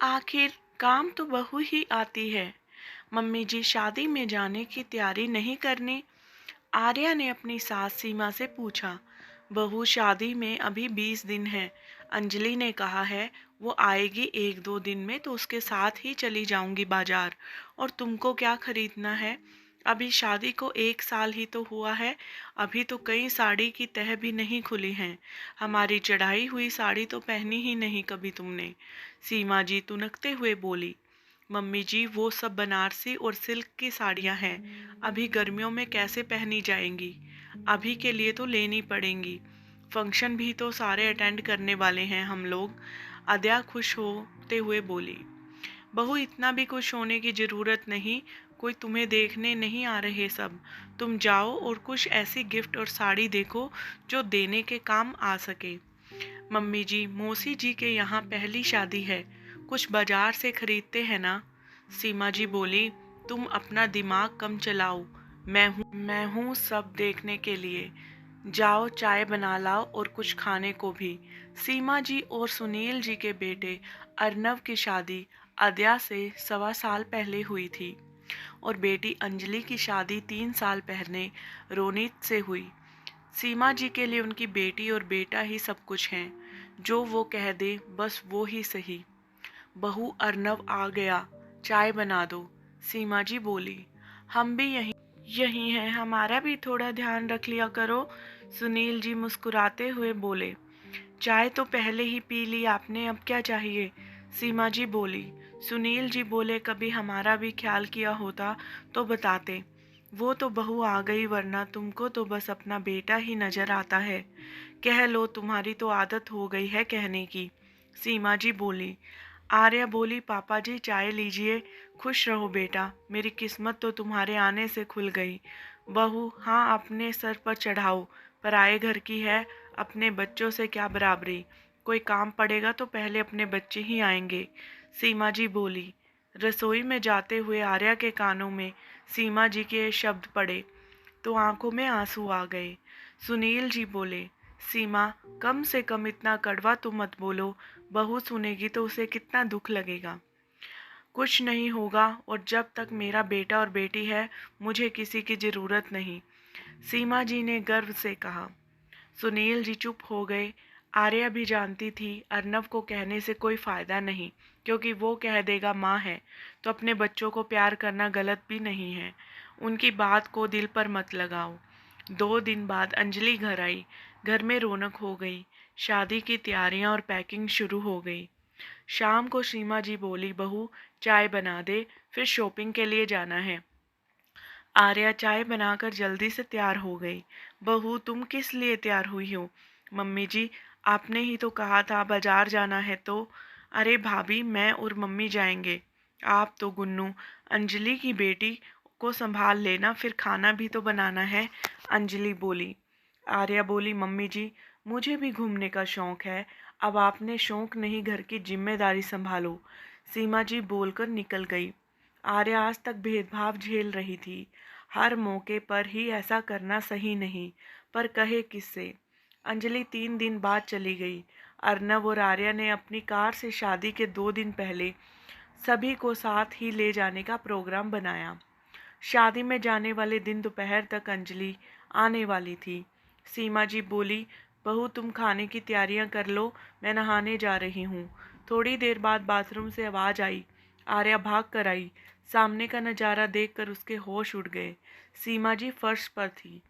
आखिर काम तो बहू ही आती है। मम्मी जी शादी में जाने की तैयारी नहीं करनी? आर्या ने अपनी सास सीमा से पूछा। बहू शादी में अभी 20 दिन है। अंजलि ने कहा है वो आएगी 1-2 दिन में तो उसके साथ ही चली जाऊंगी बाजार। और तुमको क्या खरीदना है? अभी शादी को 1 साल ही तो हुआ है। अभी तो कई साड़ी की तह भी नहीं खुली हैं। हमारी चढ़ाई हुई साड़ी तो पहनी ही नहीं कभी तुमने। सीमा जी तुनकते हुए बोली। मम्मी जी वो सब बनारसी और सिल्क की साड़ियाँ हैं। अभी गर्मियों में कैसे पहनी जाएंगी? अभी के लिए तो लेनी पड़ेंगी। फंक्शन भी तो सारे अटेंड करने वाले हैं हम लोग। अद्या खुश होते हुए बोली। बहू इतना भी खुश होने की ज़रूरत नहीं। कोई तुम्हें देखने नहीं आ रहे सब। तुम जाओ और कुछ ऐसी गिफ्ट और साड़ी देखो जो देने के काम आ सके। मम्मी जी मौसी जी के यहाँ पहली शादी है। कुछ बाजार से खरीदते हैं ना? सीमा जी बोली। तुम अपना दिमाग कम चलाओ। मैं हूँ सब देखने के लिए। जाओ चाय बना लाओ और कुछ खाने को भी। सीमा जी और सुनील जी के बेटे अर्नव की शादी अद्या से 1.25 साल पहले हुई थी और बेटी अंजलि की शादी 3 साल पहले रोनित से हुई। सीमा जी के लिए उनकी बेटी और बेटा ही सब कुछ हैं। जो वो कह दे बस वो ही सही। बहू अर्नव आ गया, चाय बना दो। सीमा जी बोली। हम भी यही हैं, हमारा भी थोड़ा ध्यान रख लिया करो। सुनील जी मुस्कुराते हुए बोले। चाय तो पहले ही पी ली आपने, अब क्या चाहिए? सीमा जी बोली। सुनील जी बोले कभी हमारा भी ख्याल किया होता तो बताते। वो तो बहू आ गई वरना तुमको तो बस अपना बेटा ही नजर आता है। कह लो तुम्हारी तो आदत हो गई है कहने की। सीमा जी बोली। आर्या बोली पापा जी चाय लीजिए। खुश रहो बेटा, मेरी किस्मत तो तुम्हारे आने से खुल गई। बहू हाँ अपने सर पर चढ़ाओ, पराए घर की है, अपने बच्चों से क्या बराबरी। कोई काम पड़ेगा तो पहले अपने बच्चे ही आएंगे। सीमा जी बोली। रसोई में जाते हुए आर्या के कानों में सीमा जी के शब्द पड़े तो आंखों में आंसू आ गए। सुनील जी बोले। सीमा कम से कम इतना कड़वा तो मत बोलो। बहू सुनेगी तो उसे कितना दुख लगेगा। कुछ नहीं होगा और जब तक मेरा बेटा और बेटी है मुझे किसी की ज़रूरत नहीं। सीमा जी ने गर्व से कहा। सुनील जी चुप हो गए। आर्या भी जानती थी अर्नव को कहने से कोई फ़ायदा नहीं, क्योंकि वो कह देगा माँ है तो अपने बच्चों को प्यार करना गलत भी नहीं है। उनकी बात को दिल पर मत लगाओ। 2 दिन बाद अंजलि घर आई। घर में रौनक हो गई। शादी की तैयारियां और पैकिंग शुरू हो गई। शाम को सीमा जी बोली बहू चाय बना दे, फिर शॉपिंग के लिए जाना है। आर्या चाय बनाकर जल्दी से तैयार हो गई। बहू तुम किस लिए तैयार हुई हो? मम्मी जी आपने ही तो कहा था बाजार जाना है तो। अरे भाभी मैं और मम्मी जाएंगे। आप तो गुन्नू अंजलि की बेटी को संभाल लेना, फिर खाना भी तो बनाना है। अंजलि बोली। आर्या बोली मम्मी जी मुझे भी घूमने का शौक है। अब आपने शौक नहीं घर की जिम्मेदारी संभालो। सीमा जी बोलकर निकल गई। आर्या आज तक भेदभाव झेल रही थी। हर मौके पर ही ऐसा करना सही नहीं, पर कहे किससे। अंजलि 3 दिन बाद चली गई। अर्नव और आर्या ने अपनी कार से शादी के 2 दिन पहले सभी को साथ ही ले जाने का प्रोग्राम बनाया। शादी में जाने वाले दिन दोपहर तक अंजलि आने वाली थी। सीमा जी बोली बहू तुम खाने की तैयारियां कर लो, मैं नहाने जा रही हूँ। थोड़ी देर बाद बाथरूम से आवाज़ आई। आर्या भाग कर आई। सामने का नज़ारा देखकर उसके होश उड़ गए। सीमा जी फर्श पर थी।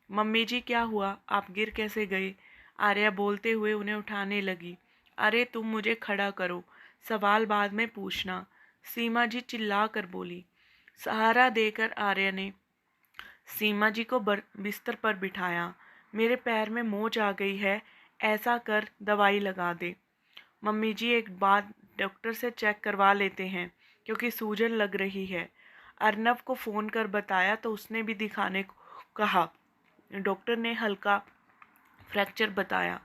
मम्मी जी क्या हुआ, आप गिर कैसे गए? आर्या बोलते हुए उन्हें उठाने लगी। अरे तुम मुझे खड़ा करो, सवाल बाद में पूछना। सीमा जी चिल्ला कर बोली। सहारा देकर आर्या ने सीमा जी को बिस्तर पर बिठाया। मेरे पैर में मोच आ गई है, ऐसा कर दवाई लगा दे। मम्मी जी एक बार डॉक्टर से चेक करवा लेते हैं, क्योंकि सूजन लग रही है। अर्नव को फ़ोन कर बताया तो उसने भी दिखाने को कहा। डॉक्टर ने हल्का फ्रैक्चर बताया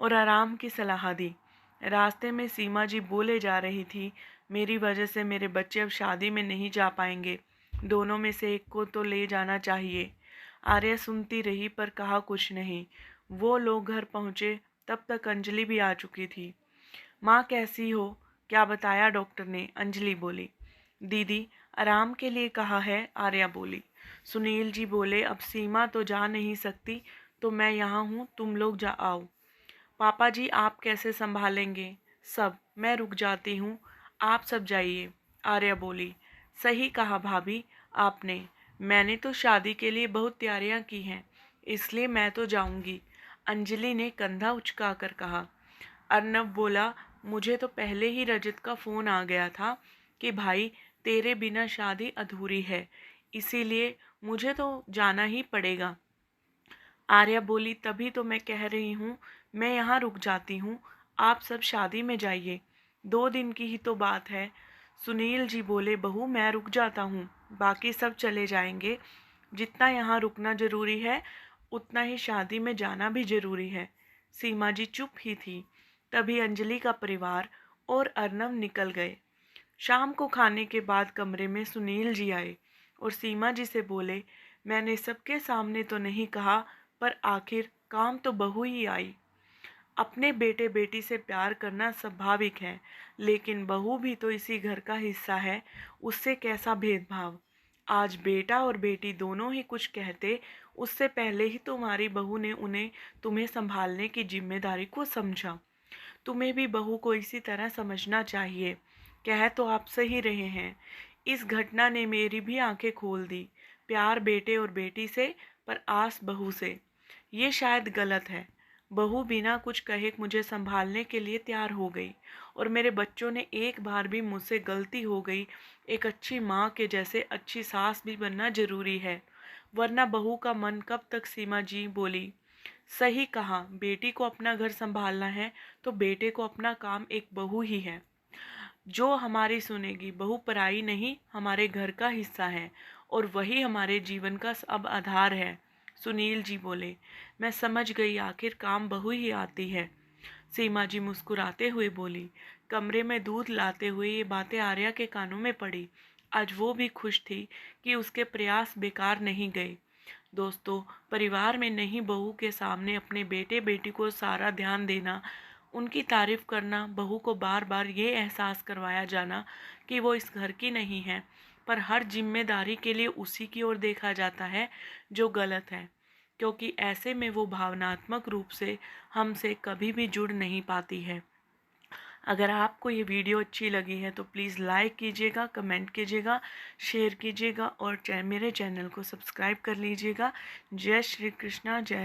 और आराम की सलाह दी। रास्ते में सीमा जी बोले जा रही थी मेरी वजह से मेरे बच्चे अब शादी में नहीं जा पाएंगे। दोनों में से एक को तो ले जाना चाहिए। आर्या सुनती रही पर कहा कुछ नहीं। वो लोग घर पहुँचे तब तक अंजलि भी आ चुकी थी। माँ कैसी हो? क्या बताया डॉक्टर ने? अंजलि बोली। दीदी, आराम के लिए कहा है, आर्या बोली। सुनील जी बोले, अब सीमा तो जा नहीं सकती तो मैं यहाँ हूँ, तुम लोग जा आओ। पापा जी आप कैसे संभालेंगे सब? मैं रुक जाती हूँ, आप सब जाइए, आर्या बोली। सही कहा भाभी आपने, मैंने तो शादी के लिए बहुत तैयारियां की हैं, इसलिए मैं तो जाऊंगी, अंजलि ने कंधा उचकाकर कहा। अर्नब बोला, मुझे तो पहले ही रजत का फोन आ गया था कि भाई तेरे बिना शादी अधूरी है, इसीलिए मुझे तो जाना ही पड़ेगा। आर्या बोली, तभी तो मैं कह रही हूँ, मैं यहाँ रुक जाती हूँ, आप सब शादी में जाइए, 2 दिन की ही तो बात है। सुनील जी बोले, बहू मैं रुक जाता हूँ, बाकी सब चले जाएंगे, जितना यहाँ रुकना जरूरी है उतना ही शादी में जाना भी जरूरी है। सीमा जी चुप ही थी। तभी अंजलि का परिवार और अर्नव निकल गए। शाम को खाने के बाद कमरे में सुनील जी आए और सीमा जी से बोले, मैंने सबके सामने तो नहीं कहा, पर आखिर काम तो बहू ही आई। अपने बेटे बेटी से प्यार करना स्वाभाविक है, लेकिन बहू भी तो इसी घर का हिस्सा है, उससे कैसा भेदभाव। आज बेटा और बेटी दोनों ही कुछ कहते, उससे पहले ही तुम्हारी बहू ने उन्हें तुम्हें संभालने की जिम्मेदारी को समझा। तुम्हें भी बहू को इसी तरह समझना चाहिए। कह तो आप सही रहे हैं, इस घटना ने मेरी भी आंखें खोल दी। प्यार बेटे और बेटी से, पर आस बहू से, ये शायद गलत है। बहू बिना कुछ कहे मुझे संभालने के लिए तैयार हो गई, और मेरे बच्चों ने एक बार भी मुझसे गलती हो गई, एक अच्छी माँ के जैसे अच्छी सास भी बनना जरूरी है, वरना बहू का मन कब तक। सीमा जी बोली, सही कहा, बेटी को अपना घर संभालना है तो बेटे को अपना काम एक बहू ही है जो हमारी सुनेगी। बहू पराई नहीं, हमारे घर का हिस्सा है, और वही हमारे जीवन का अब आधार है। सुनील जी बोले, मैं समझ गई, आखिर काम बहू ही आती है। सीमा जी मुस्कुराते हुए बोली। कमरे में दूध लाते हुए ये बातें आर्या के कानों में पड़ी। आज वो भी खुश थी कि उसके प्रयास बेकार नहीं गए। दोस्तों, परिवार में नई बहू के सामने अपने बेटे बेटी को सारा ध्यान देना, उनकी तारीफ करना, बहू को बार बार ये एहसास करवाया जाना कि वो इस घर की नहीं है, पर हर जिम्मेदारी के लिए उसी की ओर देखा जाता है, जो गलत है, क्योंकि ऐसे में वो भावनात्मक रूप से हमसे कभी भी जुड़ नहीं पाती है। अगर आपको ये वीडियो अच्छी लगी है तो प्लीज़ लाइक कीजिएगा, कमेंट कीजिएगा, शेयर कीजिएगा और मेरे चैनल को सब्सक्राइब कर लीजिएगा। जय श्री कृष्णा, जय